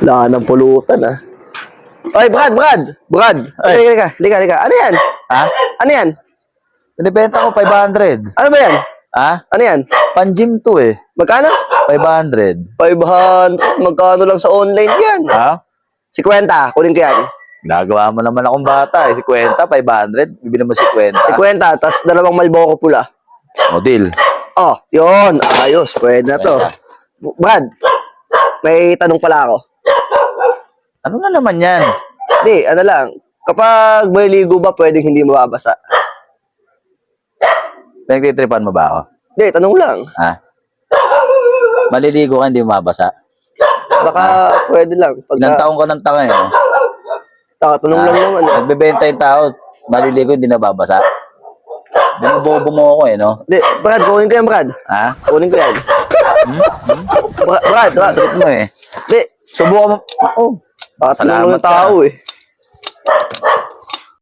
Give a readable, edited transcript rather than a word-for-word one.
Wala ng pulutan, ah. Oy, Brad. Ay. Liga. Ano yan? Ha? Ano yan? Binibenta ko 500. Ano ba yan? Ha? Ano yan? Pan-gym to eh. Magkano? 500. 500. Magkano lang sa online yan? Ha? 50. Kunin ko yan. Ginagawa mo naman akong bata eh. 50, 500. Bibili mo 50. 50. Tas 2 Malboro pula. O, deal. Oh, yun. Ayos. Pwede na to. Brad, may tanong pala ako. Ano na naman yan? Di, ano lang. Kapag may ligo ba, pwedeng hindi mababasa? Pinagtitripan mo ba ako? Di, tanong lang. Ha? Maliligo ka, hindi mabasa. Baka pwede lang. Ilang taong ka ng tanga eh. No? Tanong lang naman. Eh. Nagbebenta yung tao, maliligo, hindi nababasa. Binubobo mo ako eh, no? Di, Brad, kunin ko yan, Brad. Ha? Kunin ko yan. Brad. Trip mo eh. Di, Subukan mo. Oh. tanong lang Salamat ng tao ka. eh.